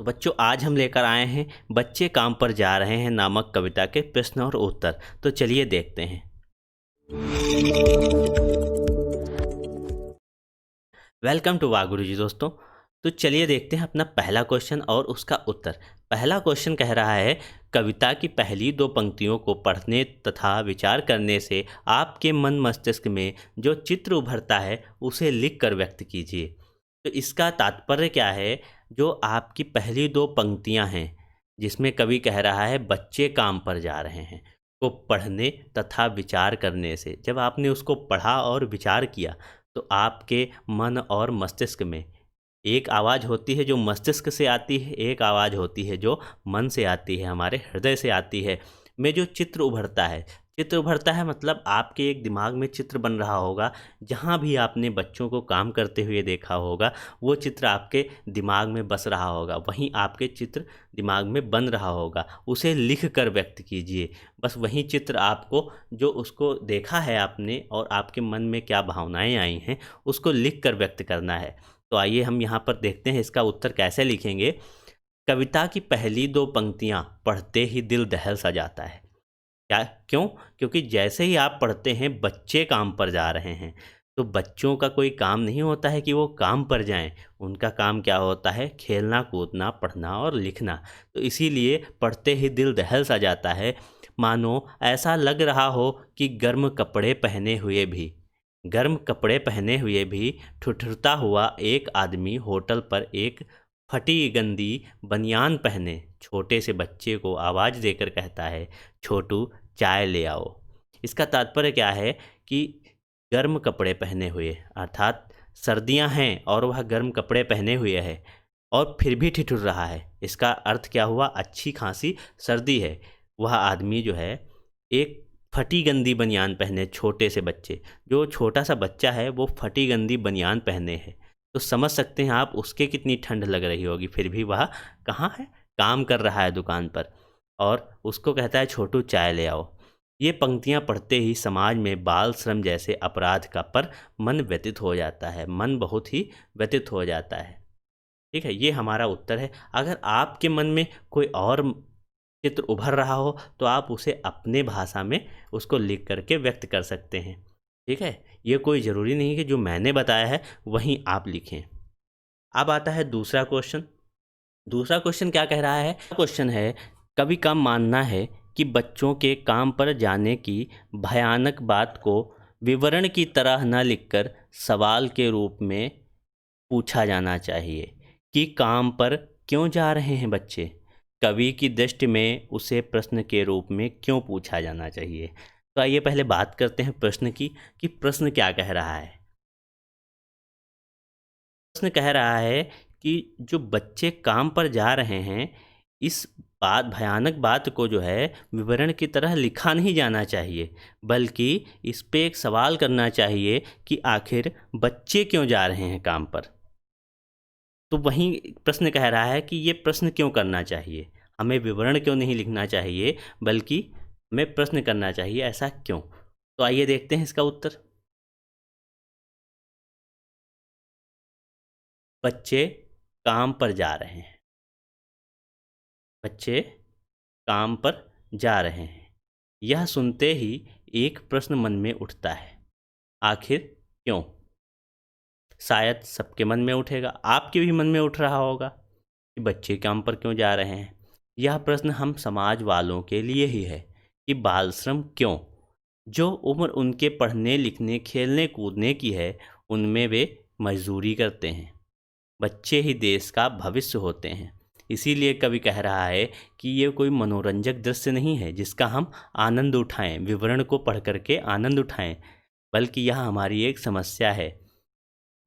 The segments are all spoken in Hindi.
बच्चों आज हम लेकर आए हैं बच्चे काम पर जा रहे हैं नामक कविता के प्रश्न और उत्तर। तो चलिए देखते हैं। वेलकम टू वागुरु जी दोस्तों। तो चलिए देखते हैं अपना पहला क्वेश्चन और उसका उत्तर। पहला क्वेश्चन कह रहा है, कविता की पहली दो पंक्तियों को पढ़ने तथा विचार करने से आपके मन मस्तिष्क में जो चित्र उभरता है उसे लिख कर व्यक्त कीजिए। तो इसका तात्पर्य क्या है? जो आपकी पहली दो पंक्तियां हैं जिसमें कवि कह रहा है बच्चे काम पर जा रहे हैं, को पढ़ने तथा विचार करने से, जब आपने उसको पढ़ा और विचार किया तो आपके मन और मस्तिष्क में एक आवाज़ होती है जो मस्तिष्क से आती है, एक आवाज़ होती है जो मन से आती है, हमारे हृदय से आती है, में जो चित्र उभरता है। चित्र उभरता है मतलब आपके एक दिमाग में चित्र बन रहा होगा। जहाँ भी आपने बच्चों को काम करते हुए देखा होगा वो चित्र आपके दिमाग में बस रहा होगा, वहीं आपके चित्र दिमाग में बन रहा होगा। उसे लिख कर व्यक्त कीजिए। बस वही चित्र आपको, जो उसको देखा है आपने और आपके मन में क्या भावनाएं आई हैं, उसको लिख कर व्यक्त करना है। तो आइए हम यहाँ पर देखते हैं इसका उत्तर कैसे लिखेंगे। कविता की पहली दो पंक्तियाँ पढ़ते ही दिल दहल सा जाता है। क्या? क्यों? क्योंकि जैसे ही आप पढ़ते हैं बच्चे काम पर जा रहे हैं, तो बच्चों का कोई काम नहीं होता है कि वो काम पर जाएं। उनका काम क्या होता है? खेलना, कूदना, पढ़ना और लिखना। तो इसीलिए पढ़ते ही दिल दहल सा जाता है, मानो ऐसा लग रहा हो कि गर्म कपड़े पहने हुए भी ठुठुरता हुआ एक आदमी होटल पर एक फटी गंदी बनियान पहने छोटे से बच्चे को आवाज़ देकर कहता है, छोटू चाय ले आओ। इसका तात्पर्य क्या है कि गर्म कपड़े पहने हुए, अर्थात सर्दियां हैं और वह गर्म कपड़े पहने हुए है और फिर भी ठिठुर रहा है। इसका अर्थ क्या हुआ? अच्छी खांसी सर्दी है। वह आदमी जो है एक फटी गंदी बनियान पहने, छोटे से बच्चे, जो छोटा सा बच्चा है वो फटी गंदी बनियान पहने है। तो समझ सकते हैं आप उसके कितनी ठंड लग रही होगी, फिर भी वह कहाँ है? काम कर रहा है दुकान पर, और उसको कहता है छोटू चाय ले आओ। ये पंक्तियाँ पढ़ते ही समाज में बाल श्रम जैसे अपराध का पर मन व्यतीत हो जाता है, मन बहुत ही व्यतीत हो जाता है। ठीक है, ये हमारा उत्तर है। अगर आपके मन में कोई और चित्र उभर रहा हो तो आप उसे अपने भाषा में उसको लिख करके व्यक्त कर सकते हैं। ठीक है, ये कोई ज़रूरी नहीं कि जो मैंने बताया है वहीं आप लिखें। अब आता है दूसरा क्वेश्चन। दूसरा क्वेश्चन क्या कह रहा है? क्वेश्चन है, कवि का मानना है कि बच्चों के काम पर जाने की भयानक बात को विवरण की तरह न लिखकर सवाल के रूप में पूछा जाना चाहिए कि काम पर क्यों जा रहे हैं बच्चे। कवि की दृष्टि में उसे प्रश्न के रूप में क्यों पूछा जाना चाहिए। तो आइए पहले बात करते हैं प्रश्न की, कि प्रश्न क्या कह रहा है। प्रश्न कह रहा है कि जो बच्चे काम पर जा रहे हैं, इस भयानक बात को जो है विवरण की तरह लिखा नहीं जाना चाहिए, बल्कि इस पे एक सवाल करना चाहिए कि आखिर बच्चे क्यों जा रहे हैं काम पर। तो वहीं प्रश्न कह रहा है कि ये प्रश्न क्यों करना चाहिए, हमें विवरण क्यों नहीं लिखना चाहिए बल्कि हमें प्रश्न करना चाहिए, ऐसा क्यों? तो आइए देखते हैं इसका उत्तर। बच्चे काम पर जा रहे हैं। बच्चे काम पर जा रहे हैं, यह सुनते ही एक प्रश्न मन में उठता है, आखिर क्यों? शायद सबके मन में उठेगा, आपके भी मन में उठ रहा होगा कि बच्चे काम पर क्यों जा रहे हैं। यह प्रश्न हम समाज वालों के लिए ही है कि बाल श्रम क्यों? जो उम्र उनके पढ़ने लिखने खेलने कूदने की है उनमें वे मजदूरी करते हैं। बच्चे ही देश का भविष्य होते हैं। इसीलिए कवि कह रहा है कि ये कोई मनोरंजक दृश्य नहीं है जिसका हम आनंद उठाएं, विवरण को पढ़ करके आनंद उठाएं, बल्कि यह हमारी एक समस्या है।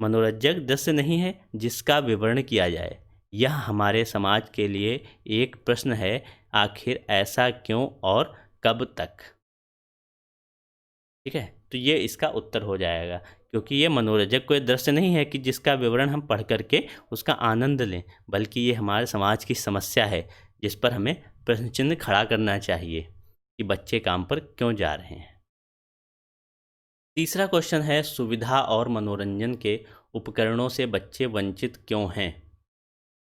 मनोरंजक दृश्य नहीं है जिसका विवरण किया जाए। यह हमारे समाज के लिए एक प्रश्न है, आखिर ऐसा क्यों और कब तक। ठीक है, तो ये इसका उत्तर हो जाएगा, क्योंकि ये मनोरंजक कोई दृश्य नहीं है कि जिसका विवरण हम पढ़ करके उसका आनंद लें, बल्कि ये हमारे समाज की समस्या है जिस पर हमें प्रश्न चिन्ह खड़ा करना चाहिए कि बच्चे काम पर क्यों जा रहे हैं। तीसरा क्वेश्चन है, सुविधा और मनोरंजन के उपकरणों से बच्चे वंचित क्यों हैं।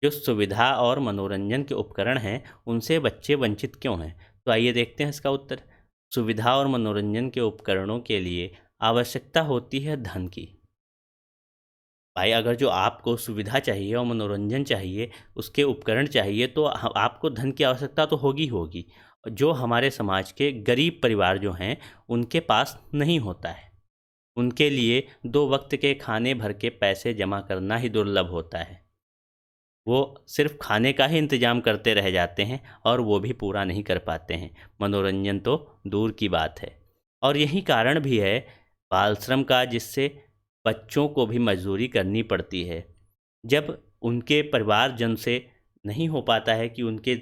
जो सुविधा और मनोरंजन के उपकरण हैं उनसे बच्चे वंचित क्यों हैं? तो आइए देखते हैं इसका उत्तर। सुविधा और मनोरंजन के उपकरणों के लिए आवश्यकता होती है धन की। भाई अगर जो आपको सुविधा चाहिए और मनोरंजन चाहिए, उसके उपकरण चाहिए, तो आपको धन की आवश्यकता तो होगी होगी। जो हमारे समाज के गरीब परिवार जो हैं उनके पास नहीं होता है, उनके लिए 2 वक्त के खाने भर के पैसे जमा करना ही दुर्लभ होता है। वो सिर्फ खाने का ही इंतज़ाम करते रह जाते हैं और वो भी पूरा नहीं कर पाते हैं, मनोरंजन तो दूर की बात है। और यही कारण भी है बाल श्रम का, जिससे बच्चों को भी मजदूरी करनी पड़ती है। जब उनके परिवारजन से नहीं हो पाता है कि उनके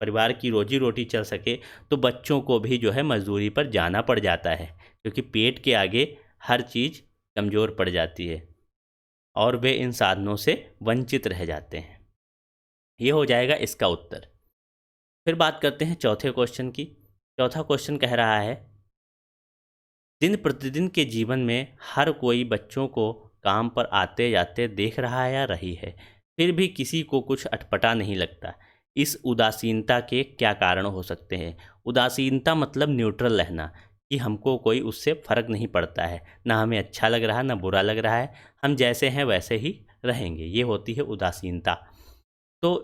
परिवार की रोजी रोटी चल सके, तो बच्चों को भी जो है मजदूरी पर जाना पड़ जाता है, क्योंकि पेट के आगे हर चीज़ कमज़ोर पड़ जाती है और वे इन साधनों से वंचित रह जाते हैं। ये हो जाएगा इसका उत्तर। फिर बात करते हैं चौथे क्वेश्चन की। चौथा क्वेश्चन कह रहा है, दिन प्रतिदिन के जीवन में हर कोई बच्चों को काम पर आते जाते देख रहा है या रही है, फिर भी किसी को कुछ अटपटा नहीं लगता। इस उदासीनता के क्या कारण हो सकते हैं? उदासीनता मतलब न्यूट्रल रहना, कि हमको कोई उससे फ़र्क नहीं पड़ता है, ना हमें अच्छा लग रहा है ना बुरा लग रहा है, हम जैसे हैं वैसे ही रहेंगे, ये होती है उदासीनता। तो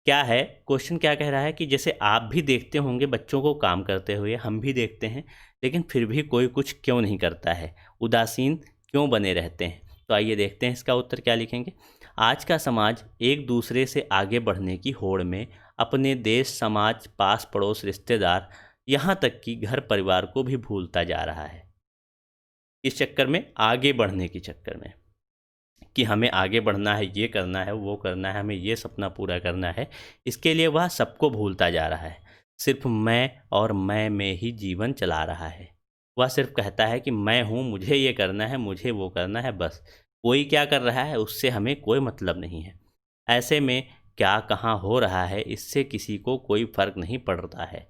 क्या है, क्वेश्चन क्या कह रहा है कि जैसे आप भी देखते होंगे बच्चों को काम करते हुए, हम भी देखते हैं, लेकिन फिर भी कोई कुछ क्यों नहीं करता है, उदासीन क्यों बने रहते हैं? तो आइए देखते हैं इसका उत्तर क्या लिखेंगे। आज का समाज एक दूसरे से आगे बढ़ने की होड़ में अपने देश, समाज, पास पड़ोस, रिश्तेदार, यहाँ तक कि घर परिवार को भी भूलता जा रहा है। इस चक्कर में, आगे बढ़ने के चक्कर में, कि हमें आगे बढ़ना है, ये करना है, वो करना है, हमें ये सपना पूरा करना है, इसके लिए वह सबको भूलता जा रहा है। सिर्फ मैं और मैं में ही जीवन चला रहा है। वह सिर्फ कहता है कि मैं हूँ, मुझे ये करना है, मुझे वो करना है, बस। कोई क्या कर रहा है उससे हमें कोई मतलब नहीं है। ऐसे में क्या कहाँ हो रहा है इससे किसी को कोई फ़र्क नहीं पड़ता है।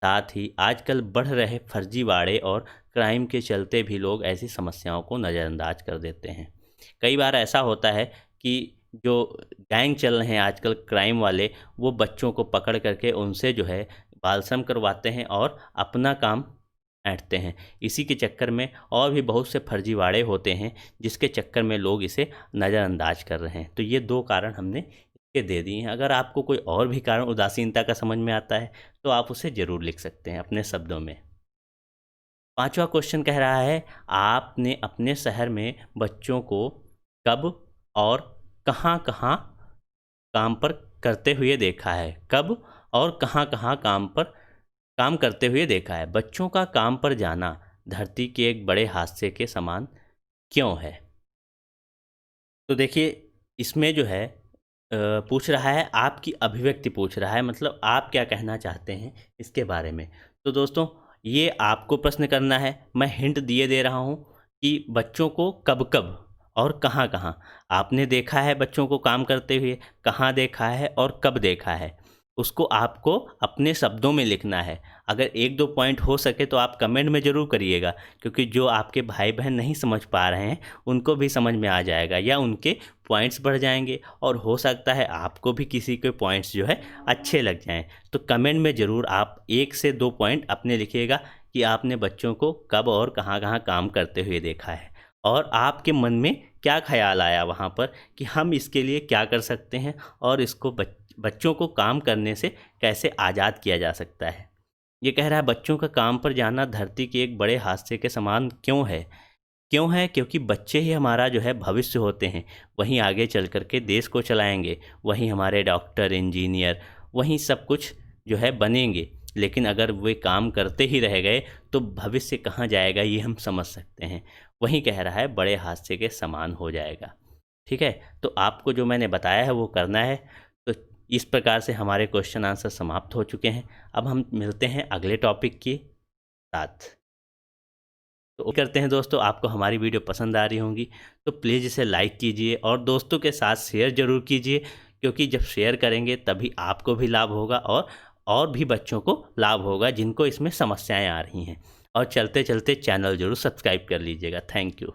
साथ ही आजकल बढ़ रहे फर्जीवाड़े और क्राइम के चलते भी लोग ऐसी समस्याओं को नज़रअंदाज कर देते हैं। कई बार ऐसा होता है कि जो गैंग चल रहे हैं आजकल क्राइम वाले, वो बच्चों को पकड़ करके उनसे जो है बाल श्रम करवाते हैं और अपना काम ऐंठते हैं। इसी के चक्कर में और भी बहुत से फर्जीवाड़े होते हैं, जिसके चक्कर में लोग इसे नज़रअंदाज कर रहे हैं। तो ये 2 कारण हमने इसके दे दिए हैं। अगर आपको कोई और भी कारण उदासीनता का समझ में आता है तो आप उसे ज़रूर लिख सकते हैं अपने शब्दों में। 5वां क्वेश्चन कह रहा है, आपने अपने शहर में बच्चों को कब और कहाँ-कहाँ काम पर करते हुए देखा है? कब और कहाँ-कहाँ काम करते हुए देखा है? बच्चों का काम पर जाना धरती के एक बड़े हादसे के समान क्यों है? तो देखिए, इसमें जो है पूछ रहा है, आपकी अभिव्यक्ति पूछ रहा है, मतलब आप क्या कहना चाहते हैं इसके बारे में। तो दोस्तों, ये आपको प्रश्न करना है। मैं हिंट दिए दे रहा हूँ कि बच्चों को कब-कब और कहाँ-कहाँ आपने देखा है बच्चों को काम करते हुए, कहाँ देखा है और कब देखा है, उसको आपको अपने शब्दों में लिखना है। अगर 1-2 पॉइंट हो सके तो आप कमेंट में ज़रूर करिएगा, क्योंकि जो आपके भाई-बहन नहीं समझ पा रहे हैं, उनको भी समझ में आ जाएगा या उनके पॉइंट्स बढ़ जाएँगे और हो सकता है आपको भी किसी के पॉइंट्स जो है अच्छे लग जाएँ। तो कमेंट में ज़रूर आप 1 से 2 पॉइंट अपने लिखिएगा कि आपने बच्चों को कब और कहाँ-कहाँ काम करते हुए देखा है और आपके मन में क्या ख़्याल आया वहाँ पर कि हम इसके लिए क्या कर सकते हैं और इसको बच्चों को काम करने से कैसे आज़ाद किया जा सकता है। ये कह रहा है, बच्चों का काम पर जाना धरती के एक बड़े हादसे के समान क्यों है? क्यों है? क्योंकि बच्चे ही हमारा जो है भविष्य होते हैं। वहीं आगे चल कर के देश को चलाएँगे, वहीं हमारे डॉक्टर, इंजीनियर, वहीं सब कुछ जो है बनेंगे। लेकिन अगर वे काम करते ही रह गए तो भविष्य कहाँ जाएगा, ये हम समझ सकते हैं। वहीं कह रहा है बड़े हादसे के समान हो जाएगा। ठीक है? तो आपको जो मैंने बताया है वो करना है। तो इस प्रकार से हमारे क्वेश्चन आंसर समाप्त हो चुके हैं। अब हम मिलते हैं अगले टॉपिक के साथ। तो करते हैं दोस्तों, आपको हमारी वीडियो पसंद आ रही होंगी तो प्लीज़ इसे लाइक कीजिए और दोस्तों के साथ शेयर ज़रूर कीजिए, क्योंकि जब शेयर करेंगे तभी आपको भी लाभ होगा और भी बच्चों को लाभ होगा जिनको इसमें समस्याएं आ रही हैं। और चलते चलते चैनल ज़रूर सब्सक्राइब कर लीजिएगा। Thank you.